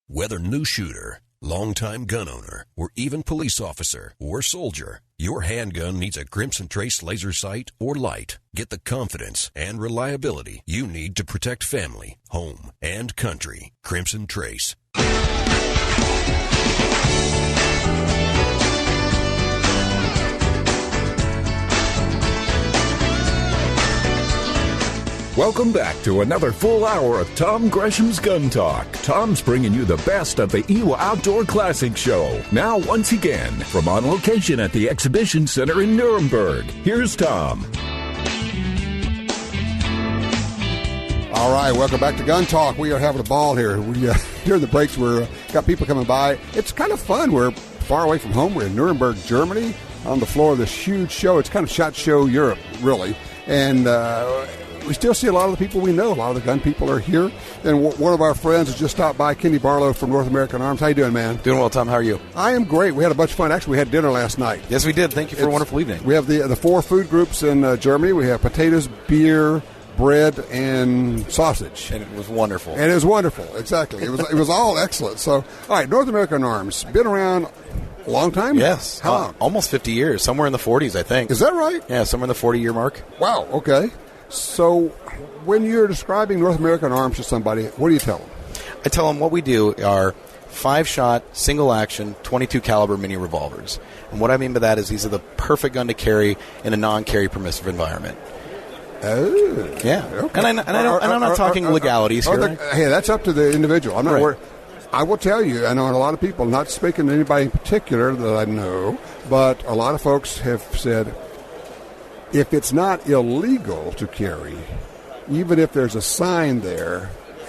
Whether new shooter, longtime gun owner, or even police officer or soldier, your handgun needs a Crimson Trace laser sight or light. Get the confidence and reliability you need to protect family, home, and country. Crimson Trace. Welcome back to another full hour of Tom Gresham's Gun Talk. Tom's bringing you the best of the IWA Outdoor Classic Show. Now, once again, from on location at the Exhibition Center in Nürnberg, here's Tom. All right, welcome back to Gun Talk. We are having a ball here. During the breaks, we've got people coming by. It's kind of fun. We're far away from home. We're in Nuremberg, Germany, on the floor of this huge show. It's kind of SHOT Show Europe, really. And we still see a lot of the people we know. A lot of the gun people are here. And one of our friends has just stopped by, Kenny Barlow from North American Arms. How you doing, man? Doing well, Tom. How are you? I am great. We had a bunch of fun. Actually, we had dinner last night. Yes, we did. Thank you for a wonderful evening. We have the 4 food groups in Germany. We have potatoes, beer, bread, and sausage. And it was wonderful. And it was wonderful, exactly. It was all excellent. So, all right, North American Arms, been around a long time? Yes. How long? Almost 50 years, somewhere in the 40s, I think. Is that right? Yeah, somewhere in the 40-year mark. Wow, okay. So when you're describing North American Arms to somebody, what do you tell them? I tell them what we do are 5-shot, single-action, 22 caliber mini revolvers. And what I mean by that is these are the perfect gun to carry in a non-carry permissive environment. Oh, yeah. Okay. And I'm not talking legalities here. Hey, that's up to the individual. I'm not Right. worried. I will tell you, I know a lot of people, not speaking to anybody in particular that I know, but a lot of folks have said, if it's not illegal to carry, even if there's a sign there,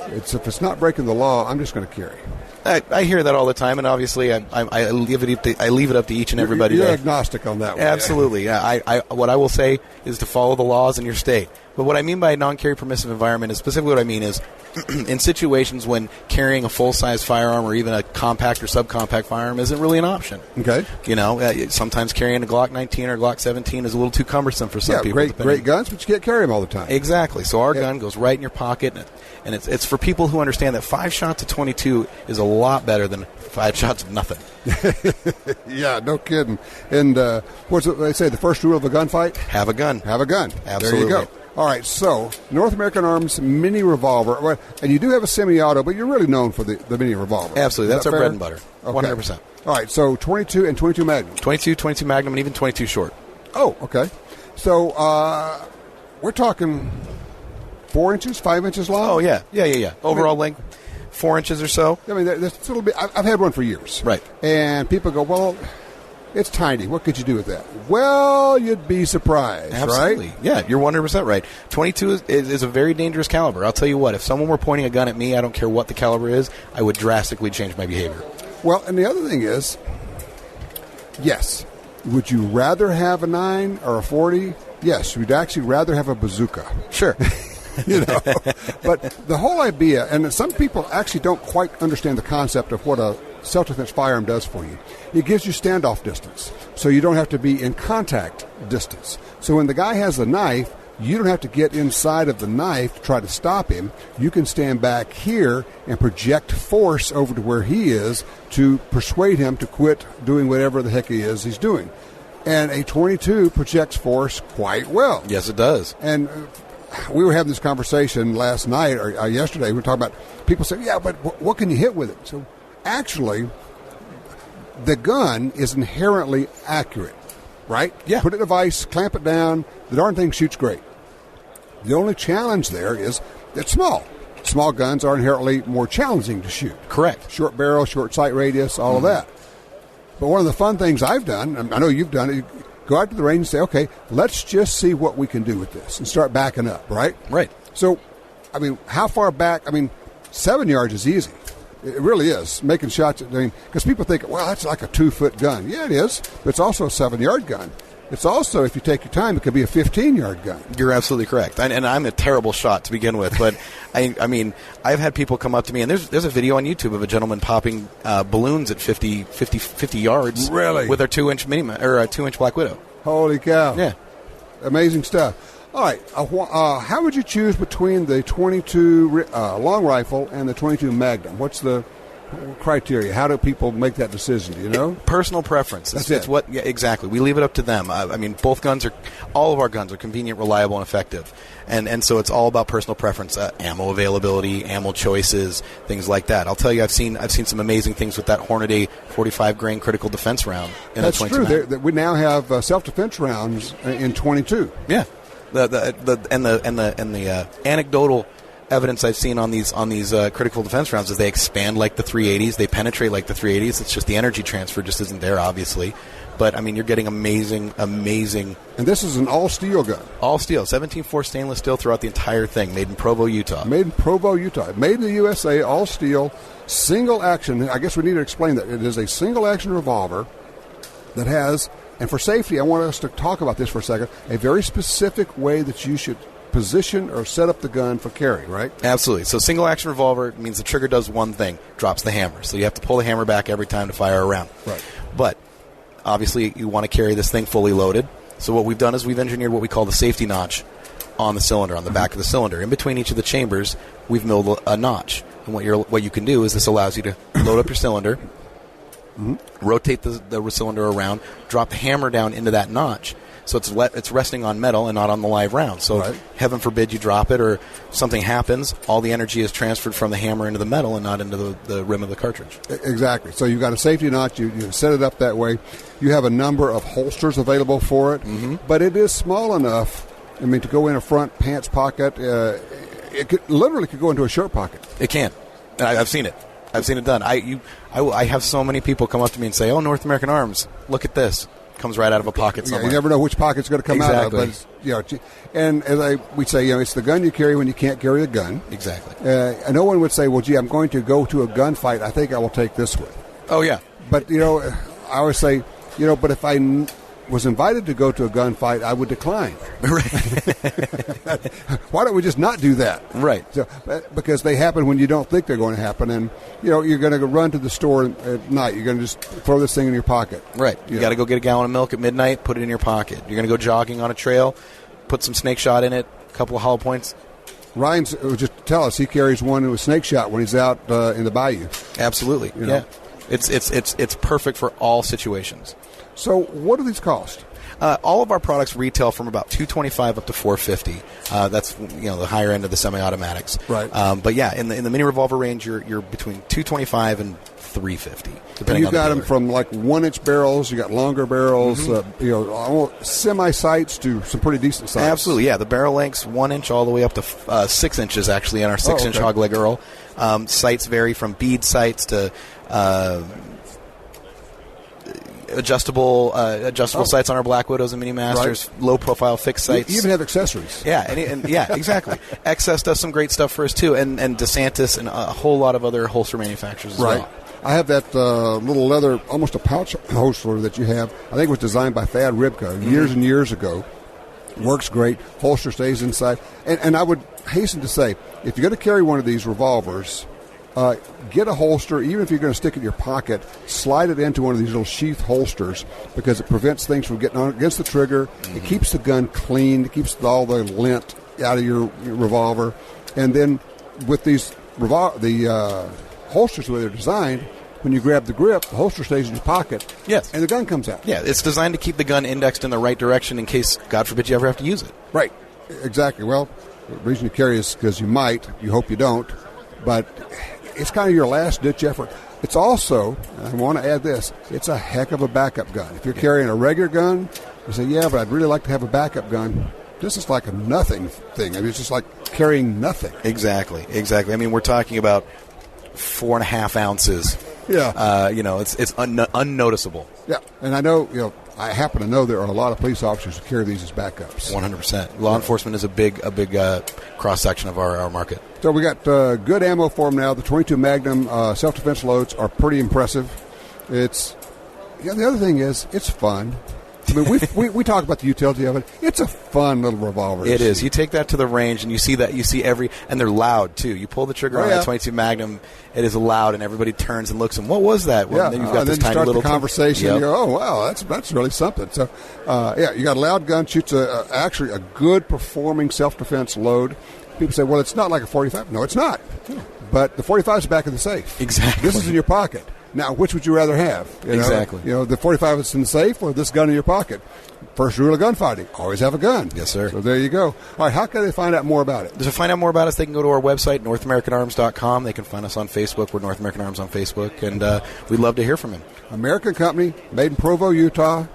if it's not breaking the law, I'm just going to carry. I hear that all the time, and obviously I leave it up to each and everybody. You're agnostic on that one. Absolutely. Yeah. What I will say is to follow the laws in your state. But what I mean by a non-carry permissive environment is specifically what I mean is in situations when carrying a full-size firearm or even a compact or subcompact firearm isn't really an option. Okay. You know, sometimes carrying a Glock 19 or Glock 17 is a little too cumbersome for some people. Great guns, but you can't carry them all the time. Exactly. So our gun goes right in your pocket, and it's for people who understand that 5 shots of 22 is a lot better than 5 shots of nothing. Yeah, no kidding. And what's it they say? The first rule of a gunfight? Have a gun. Have a gun. Absolutely. There you go. All right, so North American Arms mini revolver, and you do have a semi-auto, but you're really known for the mini revolver. Absolutely, that's our fair? bread and butter, okay. 100%. All right, so 22 and 22 Magnum. 22 Magnum, and even 22 short. Oh, okay. So we're talking 4 inches, 5 inches long? Oh, yeah. Overall length, 4 inches or so. I mean, that's a little bit. I've had one for years. Right. And people go, well, it's tiny. What could you do with that? Well, you'd be surprised, Absolutely. right? Yeah, you're 100% right. 22 is a very dangerous caliber. I'll tell you what, if someone were pointing a gun at me, I don't care what the caliber is, I would drastically change my behavior. Well, and the other thing is, yes, would you rather have a 9 or a 40? Yes, we'd actually rather have a bazooka. Sure. You know, but the whole idea, and some people actually don't quite understand the concept of what a self-defense firearm does for you. It gives you standoff distance, so you don't have to be in contact distance. So when the guy has a knife, you don't have to get inside of the knife to try to stop him. You can stand back here and project force over to where he is to persuade him to quit doing whatever the heck he's doing. And a 22 projects force quite well. Yes, it does. And we were having this conversation last night or yesterday. We were talking about people saying, yeah, but what can you hit with it? So actually, the gun is inherently accurate, right? Yeah. Put it in a vise, clamp it down. The darn thing shoots great. The only challenge there is it's small. Small guns are inherently more challenging to shoot. Correct. Short barrel, short sight radius, all of that. But one of the fun things I've done, and I know you've done it, go out to the range and say, okay, let's just see what we can do with this and start backing up, right? Right. So, I mean, how far back? I mean, 7 yards is easy. It really is. Making shots, because people think, well, that's like a 2-foot gun. Yeah, it is, but it's also a 7-yard gun. It's also, if you take your time, it could be a 15-yard gun. You're absolutely correct. And I'm a terrible shot to begin with, but I mean, I've had people come up to me, and there's a video on YouTube of a gentleman popping balloons at 50 yards. Really? With our 2-inch or a 2-inch Black Widow. Holy cow. Yeah. Amazing stuff. All right. How would you choose between the 22 long rifle and the 22 Magnum? What's the criteria? How do people make that decision? Do you know? Personal preference. That's It's it. what, yeah, exactly. We leave it up to them. I mean, all of our guns are convenient, reliable, and effective. And so it's all about personal preference, ammo availability, ammo choices, things like that. I'll tell you, I've seen some amazing things with that Hornady 45 grain critical defense round. That's true. We now have self-defense rounds in 22. Yeah, the anecdotal evidence I've seen on these critical defense rounds is they expand like the 380s, they penetrate like the 380s. It's just the energy transfer just isn't there, obviously. But, I mean, you're getting amazing. And this is an all-steel gun. All steel, 17.4 stainless steel throughout the entire thing, made in Provo, Utah. Made in Provo, Utah. Made in the USA, all steel, single action. I guess we need to explain that. It is a single action revolver that has, and for safety, I want us to talk about this for a second, a very specific way that you should position or set up the gun for carry, right? Absolutely. So single action revolver means the trigger does one thing, drops the hammer. So you have to pull the hammer back every time to fire a round. Right. But obviously you want to carry this thing fully loaded. So what we've done is we've engineered what we call the safety notch on the cylinder, on the back of the cylinder. In between each of the chambers, we've milled a notch. And what you can do is this allows you to load up your cylinder, rotate the cylinder around, drop the hammer down into that notch. So it's resting on metal and not on the live round. So heaven forbid you drop it or something happens, all the energy is transferred from the hammer into the metal and not into the rim of the cartridge. Exactly. So you've got a safety notch. You set it up that way. You have a number of holsters available for it, but it is small enough, I mean, to go in a front pants pocket. It could go into a shirt pocket. It can. I've seen it. I've seen it done. I have so many people come up to me and say, "Oh, North American Arms, look at this." Comes right out of a pocket somewhere. You never know which pocket's going to come out of. But it's, and as we say, it's the gun you carry when you can't carry a gun. Exactly. And no one would say, "Well, gee, I'm going to go to a gunfight. I think I will take this one." Oh yeah. But I always say, but if I was invited to go to a gunfight, I would decline. Right. Why don't we just not do that? Right. So, because they happen when you don't think they're going to happen, and you're going to run to the store at night. You're going to just throw this thing in your pocket. Right. You got to go get a gallon of milk at midnight, put it in your pocket. You're going to go jogging on a trail, put some snake shot in it, a couple of hollow points. Ryan's just tell us he carries one with snake shot when he's out in the bayou. Absolutely. Yeah. It's perfect for all situations. So what do these cost? All of our products retail from about $225 up to $450. That's the higher end of the semi-automatics. Right. But yeah, in the mini revolver range, you're between $225 and $350. Depending you on got the them from like 1-inch barrels. You got longer barrels. Semi sights to some pretty decent size. Absolutely. Yeah, the barrel length's 1 inch all the way up to 6 inches actually in our 6-inch Hogleg Earl. Sights vary from bead sights to adjustable sights on our Black Widows and Mini Masters, low profile fixed sights. You even have accessories. Yeah, and yeah, exactly. XS does some great stuff for us too, and DeSantis and a whole lot of other holster manufacturers as well. I have that little leather, almost a pouch holster that you have. I think it was designed by Thad Ribka years and years ago. Works great. Holster stays inside. And I would hasten to say, if you're going to carry one of these revolvers, get a holster, even if you're going to stick it in your pocket, slide it into one of these little sheath holsters because it prevents things from getting on against the trigger. It keeps the gun clean. It keeps all the lint out of your revolver. And then with these holsters, the way they're designed, when you grab the grip, the holster stays in your pocket. Yes. And the gun comes out. Yeah, it's designed to keep the gun indexed in the right direction in case, God forbid, you ever have to use it. Right. Exactly. Well, the reason you carry is because you might. You hope you don't. But it's kind of your last-ditch effort. It's also, and I want to add this, it's a heck of a backup gun. If you're carrying a regular gun, you say, yeah, but I'd really like to have a backup gun. This is like a nothing thing. I mean, it's just like carrying nothing. Exactly. I mean, we're talking about 4.5 ounces. Yeah. It's unnoticeable. Yeah, and I know, I happen to know there are a lot of police officers who carry these as backups. 100%. Law enforcement is a big cross-section of our market. So we got good ammo for them now. The 22 Magnum self-defense loads are pretty impressive. The other thing is, it's fun. I mean, we talk about the utility of it. It's a fun little revolver. It is. You take that to the range, and you see and they're loud too. You pull the trigger on that 22 Magnum, it is loud, and everybody turns and looks, and what was that? Well, then you've got this tiny little conversation. You go, oh wow, that's really something. So, you got a loud gun, shoots actually a good performing self-defense load. People say, well, it's not like a 45. No, it's not. But the .45 is back in the safe. Exactly. This is in your pocket. Now, which would you rather have? Exactly. The .45 is in the safe or this gun in your pocket? First rule of gunfighting, always have a gun. Yes, sir. So there you go. All right, how can they find out more about it? To find out more about us, they can go to our website, NorthAmericanArms.com. They can find us on Facebook. We're North American Arms on Facebook, and we'd love to hear from them. American company, made in Provo, Utah,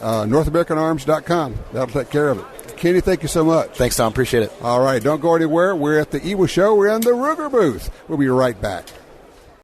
NorthAmericanArms.com. That'll take care of it. Kenny, thank you so much. Thanks, Tom. Appreciate it. All right, don't go anywhere. We're at the IWA show. We're in the Ruger booth. We'll be right back.